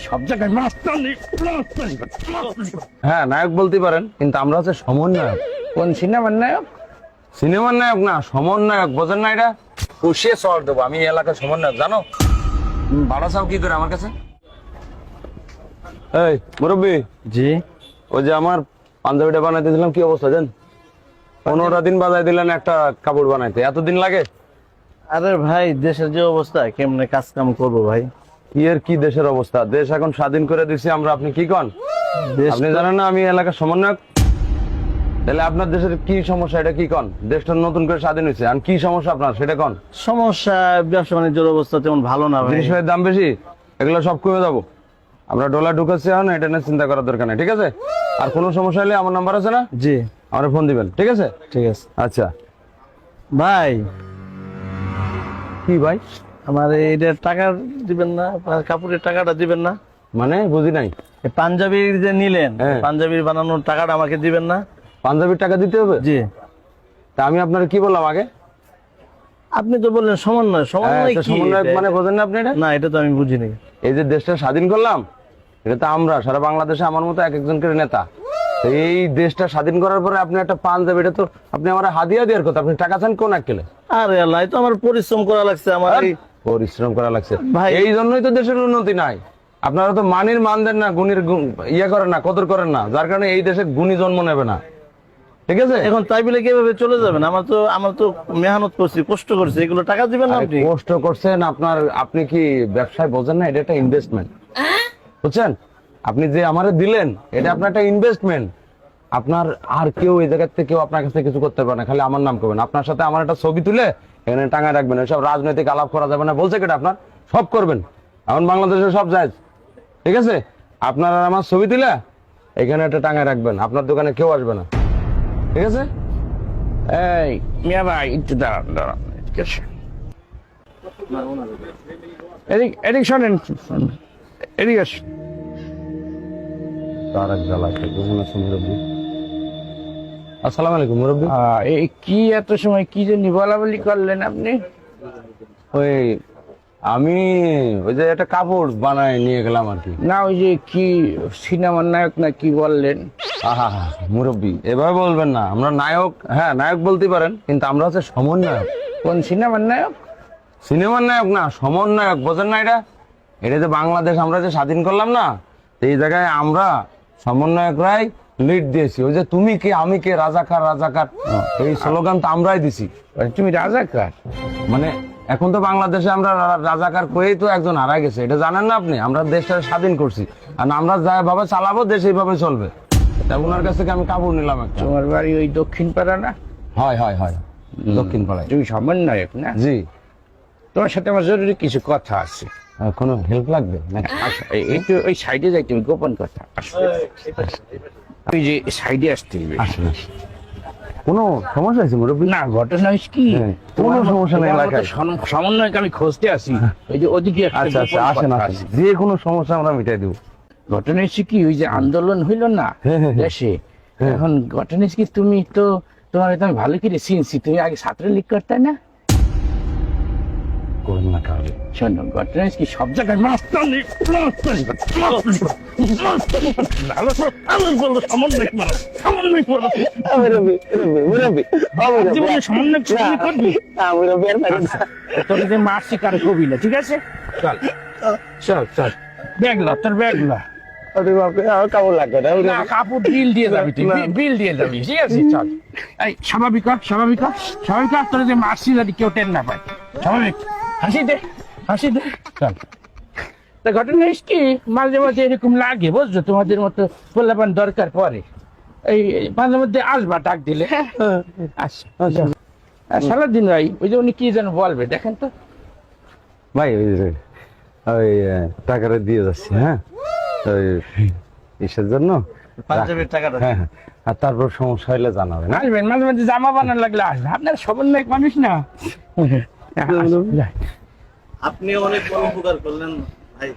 সব জায়গায় হ্যাঁ নায়ক বলতে পারেন, কিন্তু আমরা হচ্ছে সমন্বয়ক। কোন সিনেমার নায়ক? সিনেমার নায়ক না, সমন্বয়ক। বোঝেন না এটা? পুষিয়ে চল দেবো আমি এই এলাকার সমন্বয়ক, জানো? ভাড়া চাও কি করে আমার কাছে? এই মুরব্বী, জি ওই যে আমার পাঞ্জাবিটা বানাইতে দিলাম, কি অবস্থা জান? 15টা দিন বাজাই দিলেন একটা কাপড় বানাইতে, এতদিন লাগে? আরে ভাই দেশের যে অবস্থা, কেমনে কাজ কাম করবো ভাই? কি এর কি দেশের অবস্থা? দেশ এখন স্বাধীন করে দিছি আমরা, আপনি কি কন? আপনি জানেন না আমি এলাকার সমন্বয়ক? তাহলে আপনার দেশের কি সমস্যা এটা কি কন? দেশটা নতুন করে স্বাধীন হয়েছে, আর কি সমস্যা আপনার সেটা কন। সমস্যা ব্যবসা বাণিজ্যের অবস্থা তেমন ভালো না ভাই। জিনিসের দাম বেশি, এগুলো সব কমে যাবো। আমরা ডলার ঢুকাচ্ছি এখন, এটা নিয়ে চিন্তা করার দরকার নেই, ঠিক আছে? আর কোনো সমস্যা হলে আমার নাম্বার আছে না, জি আমার ফোন দিবেন, ঠিক আছে? ঠিক আছে আচ্ছা। ভাই। কি ভাই? আমার এইটা টাকা দিবেন না? আপনার কাপড়ের টাকাটা দিবেন না? মানে বুঝি নাই। এই পাঞ্জাবির যে নিলেন, হ্যাঁ। পাঞ্জাবির বানানোর টাকাটা আমাকে দিবেন না? পাঞ্জাবির টাকা দিতে হবে? জি। তা আমি আপনার কি বললাম আগে? আপনি তো বললেন সমন্বয়। সমন্বয় কি? সমন্বয়ক মানে বোঝেন না আপনি এটা? না, এটা তো আমি বুঝিনি। এই যে দেশটা স্বাধীন করলাম, এটা তো আমরা সারা বাংলাদেশে আমার মতো এক একজন করে নেতা। তো এই দেশটা স্বাধীন করার পরে আপনি একটা পাঞ্জাবি, এটা তো আপনি আমার হাদিয়া দেওয়ার কথা, আপনি টাকা চান কোন আক্কেলে? আরে আল্লাহ, এই তো আমার পরিশ্রম করা লাগছে আমার পরিশ্রম করা লাগছে ভাই। এই জন্যই তো দেশের উন্নতি নাই। আপনারা তো মানির মান দেন না, গুণীর ইয়ে করেন না, কদর করেন না, যার কারণে এই দেশে গুণী জন্ম নেবে না, ঠিক আছে? এখন তাই বলে কিভাবে চলে যাবেন? আমার তো মেহনত করছি, কষ্ট করছি, এগুলো টাকা দিবেন না আরে আপনি? কষ্ট করছেন আপনার, আপনি কি ব্যবসায় বোঝেন না? এটা একটা ইনভেস্টমেন্ট, বুঝছেন? আপনি যে আমারে দিলেন, এটা আপনার একটা ইনভেস্টমেন্ট। আপনার আর কেউ এই জায়গার থেকে কেউ আপনার কাছে কিছু করতে পারে না, খালি আমার নাম করবেন। আপনার সাথে আমার একটা ছবি তুলে এখানে টাঙায় রাখবেন, এসব রাজনৈতিক আলাপ করা যাবে না বলছে কেটা? আপনার সব করবেন, এখন বাংলাদেশে সব যায়, ঠিক আছে? আপনার আর আমার ছবি তুলে এখানে একটা টাঙায় রাখবেন, আপনার দোকানে কেউ আসবে না, ঠিক আছে? এই মিয়া ভাই, একটু দাঁড়ান দাঁড়ান, ঠিক আছে? এদিক শোনেন, এদিক আসুন। তার এক জ্বালা আছে, বুঝুন আছে মুরব্বী। আসসালামু আলাইকুম মুরব্বী। এই কি এত সময় কি জন্য বলা বলি করলেন আপনি? ওই আমি ওই যে একটা কাপড় বানায় নিয়ে গেলাম আর কি। না, ওই যে কি সিনেমার নায়ক না কি বললেন? আহা মুরব্বী এভাবে বলবেন না, আমরা নায়ক, হ্যাঁ নায়ক বলতে পারেন, কিন্তু আমরা হচ্ছে সমন্বয়ক। কোন সিনেমার নায়ক? সিনেমার নায়ক না, সমন্বয়ক। বোঝেন না এটা? এটা যে বাংলাদেশ আমরা যে স্বাধীন করলাম না, এই জায়গায় আমরা সমন্বয়করাই লিড দিয়েছি। ওই যে তুমি কে আমি কে, রাজাকার রাজাকার, এই স্লোগান তো আমরাই দিছি। তুমি রাজাকার? মানে এখন তো বাংলাদেশে আমরা রাজাকার করেই তো একজন হারা গেছে, এটা জানেন না আপনি? আমরা দেশটা স্বাধীন করছি, আর আমরা যেভাবে চালাবো দেশ এইভাবে চলবে। তা ওনার কাছ থেকে আমি কাপড় নিলাম একটা। তোমার বাড়ি ওই দক্ষিণ পাড়া না? হয় হয় হয়, দক্ষিণ পাড়ায়। তুমি সমন্বয়ক না? জি। তোমার সাথে আমার জরুরি কিছু কথা আছে। কোনো হেল্প লাগবে নাকি? আচ্ছা, একটু ওই সাইডে যাই, তুমি গোপন কথা। ওই যে সাইডে আসতে হবে। আসুন আসুন। কোনো সমস্যা আছে মুরব্বী? না, ঘটনা হচ্ছে কি, হ্যাঁ, কোনো সমস্যা নেই এলাকায়। সমন্বয়ক আমি খুঁজতে আসি, ওই যে ওদিকে একটা আচ্ছা আচ্ছা, গোপন আসেন কথা আসেন, আছে। যে কোনো সমস্যা আমরা মিটাই দেবো। ঘটনা হচ্ছে কি, ওই যে আন্দোলন হইল না হ্যাঁ, হ্যাঁ, হ্যাঁ। দেশে, এখন ঘটনা হচ্ছে কি, তুমি তো তোমার আমি ভালো করে চিনছি, তুমি আগে ছাত্রলীগ করতে না? করুন না কাজ। শোনো, ঘটনা হচ্ছে কি, সব জায়গায় তোর যে মাছ শিকার কবি না, ঠিক আছে? চল চল চল, ব্যাগ ল, তোর ব্যাগ ল। কাপড় লাগবে না। না, কাপড় বিল দিয়ে যাবি, তুই বিল দিয়ে যাবি, ঠিক আছে? চল, এই স্বাভাবিক হ, স্বাভাবিক হ, স্বাভাবিক হ, তোর যে মারছি যদি কেউ টেন না পায়, স্বাভাবিক। হাসি দে, হাসি দে, চল। তা ঘটনা হচ্ছে কি, মাঝে মাঝে এরকম লাগে, বুঝছো? তোমাদের মতো পোলাপান দরকার পড়ে, এই মাঝে মধ্যে আসবা ডাক দিলে। হ্যাঁ আচ্ছা। সারাদিন ভাই, ওই যে উনি কি যেন বলবে, দেখেন তো। ভাই ওই যে ওই টাকাটা দিয়ে যাচ্ছি, হ্যাঁ ওই ইসের জন্য, পাঞ্জাবের টাকাটা। হ্যাঁ হ্যাঁ। আর তারপর সমস্যা হলে জানাবেন। আসবেন, মাঝে মাঝে জামা বানানো লাগলে আসবেন, আপনার সমন্বয়ক মানুষ না? আপনি অনেক বড় উপকার করলেন ভাই।